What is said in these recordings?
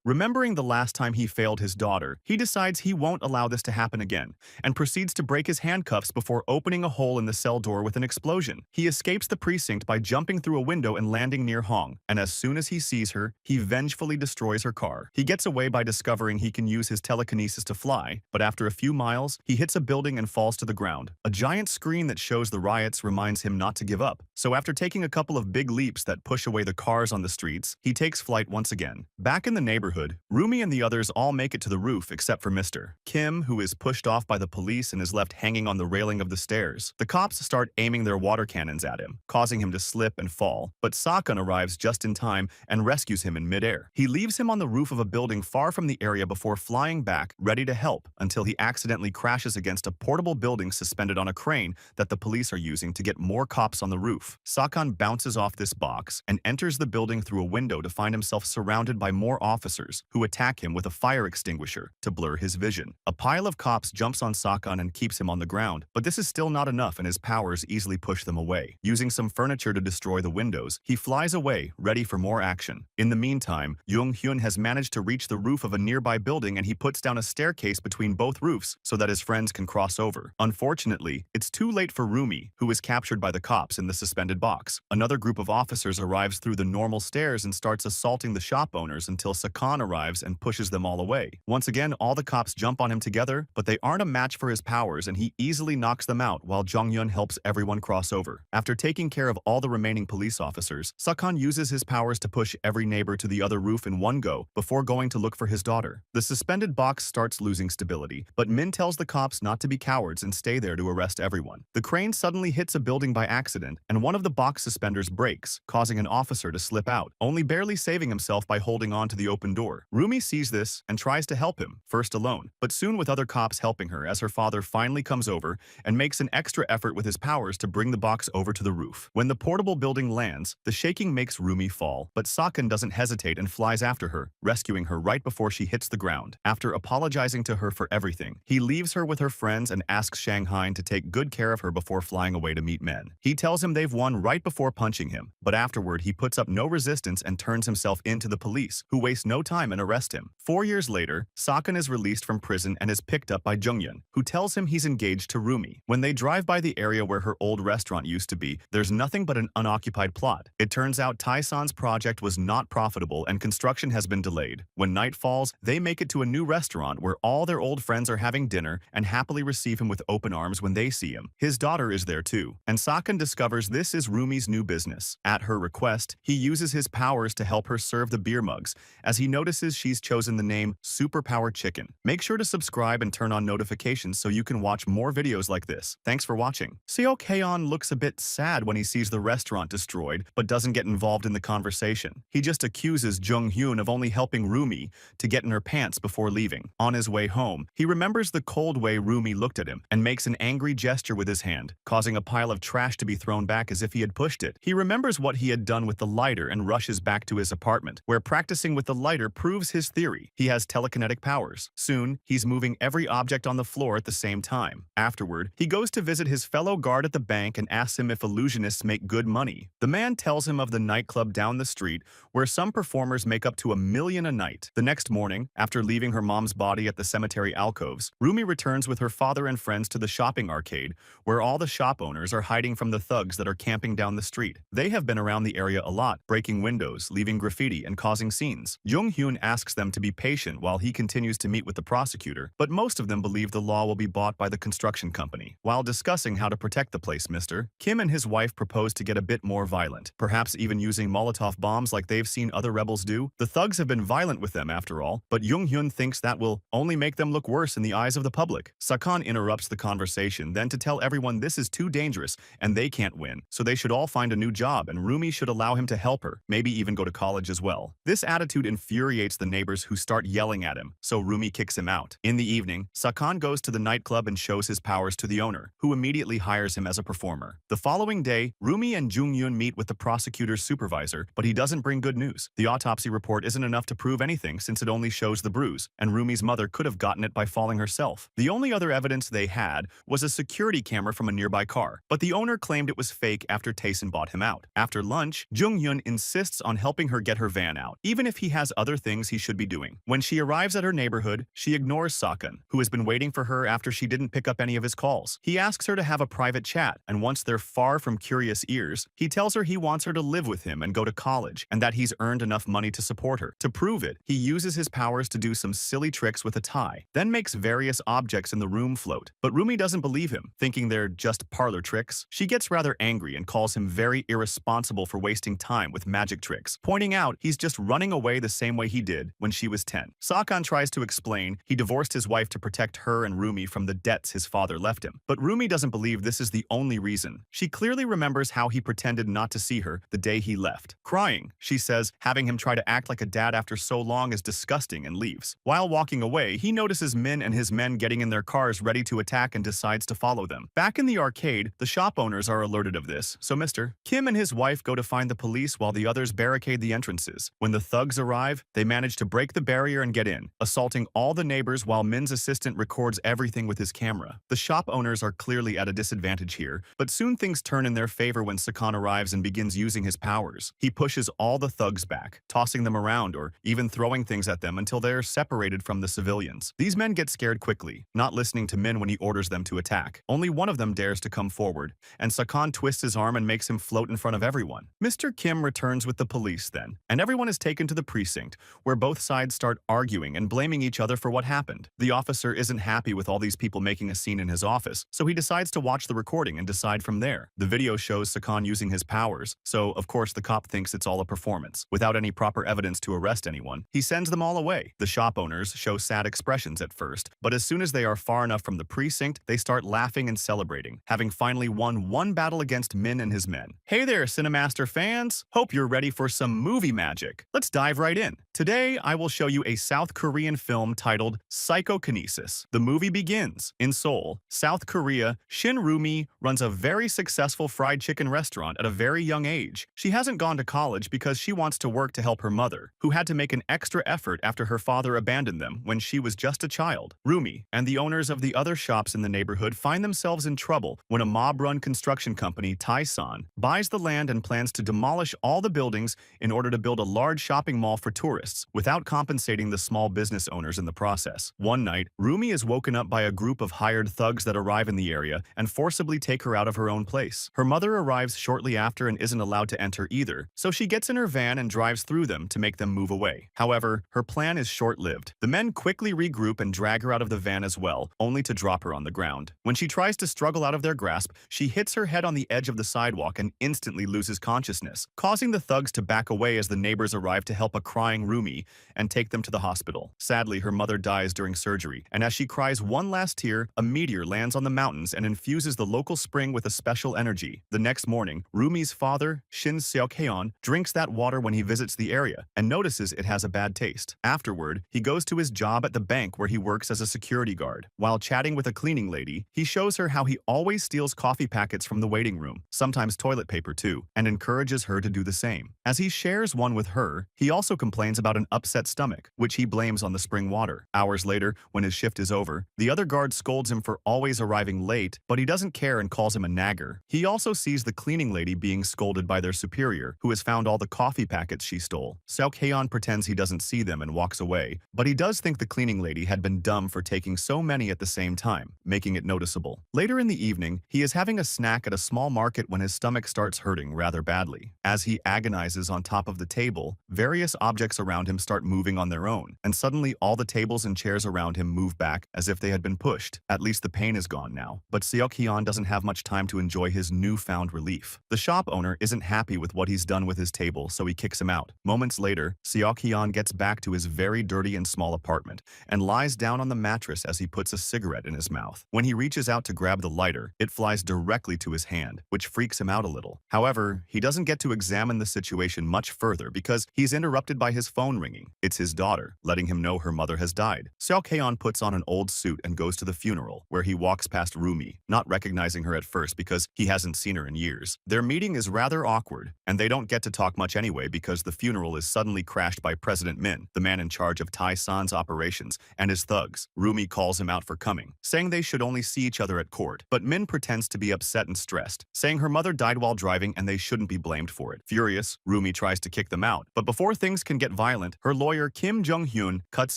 Remembering the last time he failed his daughter, he decides he won't allow this to happen again, and proceeds to break his handcuffs before opening a hole in the cell door with an explosion. He escapes the precinct by jumping through a window and landing near Hong, and as soon as he sees her, he vengefully destroys her car. He gets away by discovering he can use his telekinesis to fly, but after a few miles, he hits a building and falls to the ground. A giant screen that shows the riots reminds him not to give up, so after taking a couple of big leaps that push away the cars on the streets, he takes flight once again. Back in the neighborhood, Rumi and the others all make it to the roof except for Mr. Kim, who is pushed off by the police and is left hanging on the railing of the stairs. The cops start aiming their water cannons at him, causing him to slip and fall, but Sakon arrives just in time and rescues him in midair. He leaves him on the roof of a building far from the area before flying back, ready to help, until he accidentally crashes against a portable building suspended on a crane that the police are using to get more cops on the roof. Sakon bounces off this box and enters the building through a window to find himself surrounded by more officers who attack him with a fire extinguisher to blur his vision. A pile of cops jumps on Sakon and keeps him on the ground, but this is still not enough and his powers easily push them away. Using some furniture to destroy the windows, he flies away, ready for more action. In the meantime, Jung Hyun has managed to reach the roof of a nearby building and he puts down a staircase between both roofs so that his friends can cross over. Unfortunately, it's too late for Rumi, who is captured by the cops in the suspended box. Another group of officers arrives through the normal stairs and starts assaulting the shop owners until Sakon arrives and pushes them all away. Once again, all the cops jump on him together, but they aren't a match for his powers and he easily knocks them out while Jong-hyun helps everyone cross over. After taking care of all the remaining police officers, Sakon uses his powers to push every neighbor to the other roof in one go before going to look for his daughter. The suspended box starts losing stability, but Min tells the cops not to be cowards and stay there to arrest everyone. The crane suddenly hits a building by accident and one of the box suspenders breaks, causing an officer to slip out, only barely saving himself by holding on to the open door. Rumi sees this and tries to help him, first alone, but soon with other cops helping her as her father finally comes over and makes an extra effort with his powers to bring the box over to the roof. When the portable building lands, the shaking makes Rumi fall, but Sakon doesn't hesitate and flies after her, rescuing her right before she hits the ground. After apologizing to her for everything, he leaves her with her friends and asks Shanghai to take good care of her before flying away to meet men. He tells him they've won right before punching him, but afterward he puts up no resistance and turns himself into the police, who waste no time and arrest him. 4 years later, Sakon is released from prison and is picked up by Junghyun, who tells him he's engaged to Rumi. When they drive by the area where her old restaurant used to be, there's nothing but an unoccupied plot. It turns out Taesan's project was not profitable and construction has been delayed. When night falls, they make it to a new restaurant where all their old friends are having dinner and happily receive him with open arms when they see him. His daughter is there too, and Sakon discovers this is Rumi's new business. At her request, he uses his powers to help her serve the beer mugs, as he notices she's chosen the name Superpower Chicken. Make sure to subscribe and turn on notifications so you can watch more videos like this. Thanks for watching. Seo Kaeon looks a bit sad when he sees the restaurant destroyed, but doesn't get involved in the conversation. He just accuses Jung Hyun of only helping Rumi to get in her pants before leaving. On his way home, he remembers the cold way Rumi looked at him and makes an angry gesture with his hand, causing a pile of trash to be thrown back as if he had pushed it. He remembers what he had done with the lighter and rushes back to his apartment, where practicing with the lighter proves his theory. He has telekinetic powers. Soon, he's moving every object on the floor at the same time. Afterward, he goes to visit his fellow guard at the bank and asks him if illusionists make good money. The man tells him of the nightclub down the street where some performers make up to $1 million a night. The next morning, after leaving her mom's body at the cemetery alcoves, Rumi returns with her father and friends to the shopping arcade, where all the shop owners are hiding from the thugs that are camping down the street. They have been around the area a lot, breaking windows, leaving graffiti, and causing scenes. Jung Hyun asks them to be patient while he continues to meet with the prosecutor, but most of them believe the law will be bought by the construction company. While discussing how to protect the place, Mr. Kim and his wife propose to get a bit more violent, perhaps even using Molotov bombs like they've seen other rebels do. The thugs have been violent with them after all, but Jung Hyun thinks that will only make them look worse in the eyes of the public. Sakon interrupts the conversation then to tell everyone this is too dangerous and they can't win, so they should all find a new job and Rumi should allow him to help her, maybe even go to college as well. This attitude infuriates the neighbors who start yelling at him, so Rumi kicks him out. In the evening, Sakon goes to the nightclub and shows his powers to the owner, who immediately hires him as a performer. The following day, Rumi and Jung-hyun meet with the prosecutor's supervisor, but he doesn't bring good news. The autopsy report isn't enough to prove anything since it only shows the bruise, and Rumi's mother could have gotten it by falling herself. The only other evidence they had was a security camera from a nearby car, but the owner claimed it was fake after Taesan bought him out. After lunch, Jung-hyun insists on helping her get her van out, even if he has other other things he should be doing. When she arrives at her neighborhood, she ignores Sakan, who has been waiting for her after she didn't pick up any of his calls. He asks her to have a private chat, and once they're far from curious ears, he tells her he wants her to live with him and go to college, and that he's earned enough money to support her. To prove it, he uses his powers to do some silly tricks with a tie, then makes various objects in the room float. But Rumi doesn't believe him, thinking they're just parlor tricks. She gets rather angry and calls him very irresponsible for wasting time with magic tricks, pointing out he's just running away the same way he did when she was 10. Sakan tries to explain he divorced his wife to protect her and Rumi from the debts his father left him. But Rumi doesn't believe this is the only reason. She clearly remembers how he pretended not to see her the day he left. Crying, she says having him try to act like a dad after so long is disgusting and leaves. While walking away, he notices Min and his men getting in their cars ready to attack and decides to follow them. Back in the arcade, the shop owners are alerted of this, so Mr. Kim and his wife go to find the police while the others barricade the entrances. When the thugs arrive, they manage to break the barrier and get in, assaulting all the neighbors while Min's assistant records everything with his camera. The shop owners are clearly at a disadvantage here, but soon things turn in their favor when Sakan arrives and begins using his powers. He pushes all the thugs back, tossing them around or even throwing things at them until they are separated from the civilians. These men get scared quickly, not listening to Min when he orders them to attack. Only one of them dares to come forward, and Sakan twists his arm and makes him float in front of everyone. Mr. Kim returns with the police then, and everyone is taken to the precinct, where both sides start arguing and blaming each other for what happened. The officer isn't happy with all these people making a scene in his office, so he decides to watch the recording and decide from there. The video shows Sakan using his powers, so of course the cop thinks it's all a performance. Without any proper evidence to arrest anyone, he sends them all away. The shop owners show sad expressions at first, but as soon as they are far enough from the precinct, they start laughing and celebrating, having finally won one battle against Min and his men. Hey there, Cinemaster fans! Hope you're ready for some movie magic. Let's dive right in. Today, I will show you a South Korean film titled Psychokinesis. The movie begins in Seoul, South Korea. Shin Rumi runs a very successful fried chicken restaurant at a very young age. She hasn't gone to college because she wants to work to help her mother, who had to make an extra effort after her father abandoned them when she was just a child. Rumi and the owners of the other shops in the neighborhood find themselves in trouble when a mob-run construction company, Taesan, buys the land and plans to demolish all the buildings in order to build a large shopping mall for tourists without compensating the small business owners in the process. One night, Rumi is woken up by a group of hired thugs that arrive in the area and forcibly take her out of her own place. Her mother arrives shortly after and isn't allowed to enter either, so she gets in her van and drives through them to make them move away. However, her plan is short-lived. The men quickly regroup and drag her out of the van as well, only to drop her on the ground. When she tries to struggle out of their grasp, she hits her head on the edge of the sidewalk and instantly loses consciousness, causing the thugs to back away as the neighbors arrive to help a crying Rumi and take them to the hospital. Sadly, her mother dies during surgery, and as she cries one last tear, a meteor lands on the mountains and infuses the local spring with a special energy. The next morning, Rumi's father, Shin Seok-heon, drinks that water when he visits the area and notices it has a bad taste. Afterward, he goes to his job at the bank where he works as a security guard. While chatting with a cleaning lady, he shows her how he always steals coffee packets from the waiting room, sometimes toilet paper too, and encourages her to do the same. As he shares one with her, he also complains about an upset stomach, which he blames on the spring water. Hours later, when his shift is over, the other guard scolds him for always arriving late, but he doesn't care and calls him a nagger. He also sees the cleaning lady being scolded by their superior, who has found all the coffee packets she stole. Seok-heon pretends he doesn't see them and walks away, but he does think the cleaning lady had been dumb for taking so many at the same time, making it noticeable. Later in the evening, he is having a snack at a small market when his stomach starts hurting rather badly. As he agonizes on top of the table, various objects around him start moving on their own, and suddenly all the tables and chairs around him move back as if they had been pushed. At least the pain is gone now, but Seok-heon doesn't have much time to enjoy his newfound relief. The shop owner isn't happy with what he's done with his table, so he kicks him out. Moments later, Seok-heon gets back to his very dirty and small apartment and lies down on the mattress as he puts a cigarette in his mouth. When he reaches out to grab the lighter, it flies directly to his hand, which freaks him out a little. However, he doesn't get to examine the situation much further because he's interrupted by his phone ringing. It's his daughter, letting him know her mother has died. Seok-heon puts on an old suit and goes to the funeral, where he walks past Rumi, not recognizing her at first because he hasn't seen her in years. Their meeting is rather awkward, and they don't get to talk much anyway because the funeral is suddenly crashed by President Min, the man in charge of Tae-san's operations, and his thugs. Rumi calls him out for coming, saying they should only see each other at court, but Min pretends to be upset and stressed, saying her mother died while driving and they shouldn't be blamed for it. Furious, Rumi tries to kick them out, but before things can get violent, violent, her lawyer Kim Jung-hyun cuts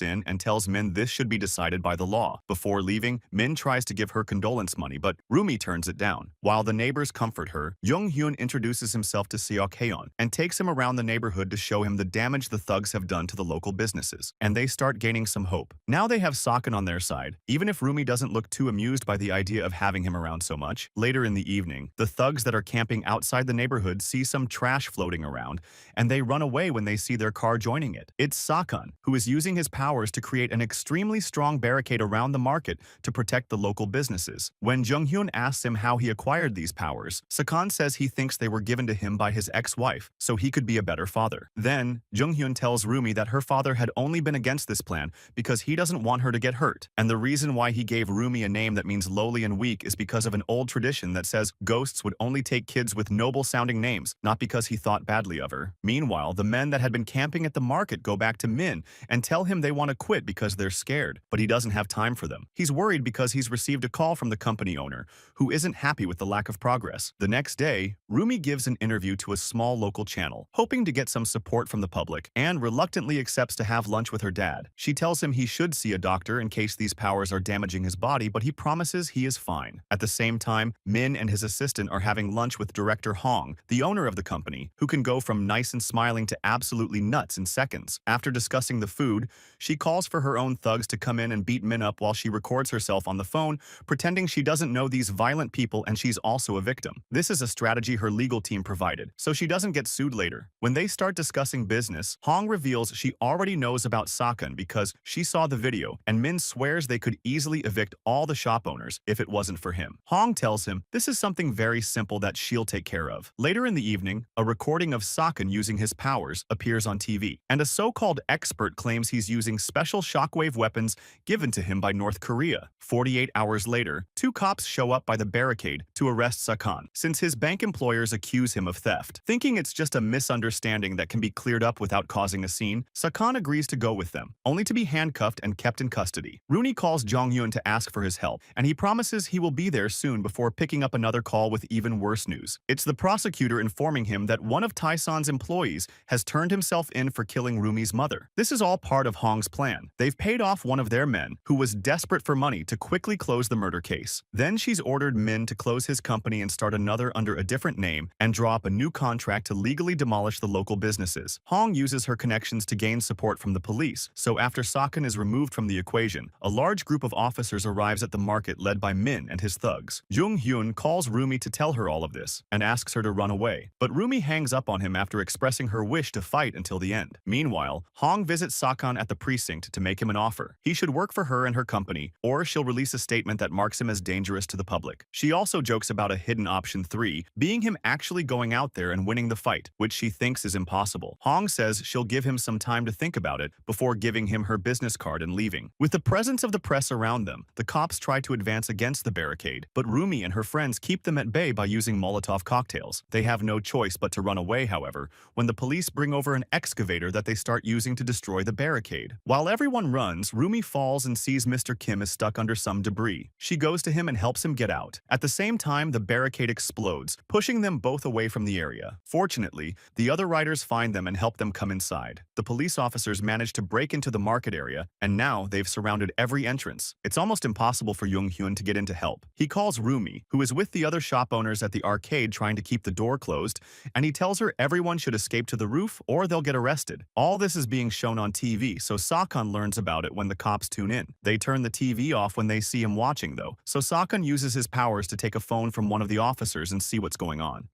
in and tells Min this should be decided by the law. Before leaving, Min tries to give her condolence money, but Rumi turns it down. While the neighbors comfort her, Jung-hyun introduces himself to Seok-haeon and takes him around the neighborhood to show him the damage the thugs have done to the local businesses, and they start gaining some hope. Now they have Sakan on their side, even if Rumi doesn't look too amused by the idea of having him around so much. Later in the evening, the thugs that are camping outside the neighborhood see some trash floating around, and they run away when they see their car joining it. It's Sakan, who is using his powers to create an extremely strong barricade around the market to protect the local businesses. When Jung-hyun asks him how he acquired these powers, Sakan says he thinks they were given to him by his ex-wife, so he could be a better father. Then, Jung-hyun tells Rumi that her father had only been against this plan because he doesn't want her to get hurt, and the reason why he gave Rumi a name that means lowly and weak is because of an old tradition that says ghosts would only take kids with noble-sounding names, not because he thought badly of her. Meanwhile, the men that had been camping at the market go back to Min and tell him they want to quit because they're scared, but he doesn't have time for them. He's worried because he's received a call from the company owner, who isn't happy with the lack of progress. The next day, Rumi gives an interview to a small local channel, hoping to get some support from the public, and reluctantly accepts to have lunch with her dad. She tells him he should see a doctor in case these powers are damaging his body, but he promises he is fine. At the same time, Min and his assistant are having lunch with director Hong, the owner of the company, who can go from nice and smiling to absolutely nuts in seconds. After discussing the food, she calls for her own thugs to come in and beat Min up while she records herself on the phone, pretending she doesn't know these violent people and she's also a victim. This is a strategy her legal team provided, so she doesn't get sued later. When they start discussing business, Hong reveals she already knows about Sakan because she saw the video, and Min swears they could easily evict all the shop owners if it wasn't for him. Hong tells him this is something very simple that she'll take care of. Later in the evening, a recording of Sakan using his powers appears on TV, and a so-called expert claims he's using special shockwave weapons given to him by North Korea. 48 hours later, two cops show up by the barricade to arrest Sakan, since his bank employers accuse him of theft. Thinking it's just a misunderstanding that can be cleared up without causing a scene, Sakan agrees to go with them, only to be handcuffed and kept in custody. Rooney calls Jong-hyun to ask for his help, and he promises he will be there soon before picking up another call with even worse news. It's the prosecutor informing him that one of Taeson's employees has turned himself in for killing Rumi's mother. This is all part of Hong's plan. They've paid off one of their men, who was desperate for money, to quickly close the murder case. Then she's ordered Min to close his company and start another under a different name and draw up a new contract to legally demolish the local businesses. Hong uses her connections to gain support from the police, so after Sakan is removed from the equation, a large group of officers arrives at the market led by Min and his thugs. Jung-hyun calls Rumi to tell her all of this and asks her to run away, but Rumi hangs up on him after expressing her wish to fight until the end. Meanwhile, Hong visits Sakan at the precinct to make him an offer. He should work for her and her company, or she'll release a statement that marks him as dangerous to the public. She also jokes about a hidden option 3, being him actually going out there and winning the fight, which she thinks is impossible. Hong says she'll give him some time to think about it before giving him her business card and leaving. With the presence of the press around them, the cops try to advance against the barricade, but Rumi and her friends keep them at bay by using Molotov cocktails. They have no choice but to run away, however, when the police bring over an excavator that they start using to destroy the barricade. While everyone runs, Rumi falls and sees Mr. Kim is stuck under some debris. She goes to him and helps him get out. At the same time, the barricade explodes, pushing them both away from the area. Fortunately, the other riders find them and help them come inside. The police officers manage to break into the market area, and now they've surrounded every entrance. It's almost impossible for Jung-hyun to get in to help. He calls Rumi, who is with the other shop owners at the arcade trying to keep the door closed, and he tells her everyone should escape to the roof or they'll get arrested. All this is being shown on TV, so Sakan learns about it when the cops tune in. They turn the TV off when they see him watching, though, so Sakan uses his powers to take a phone from one of the officers and see what's going on.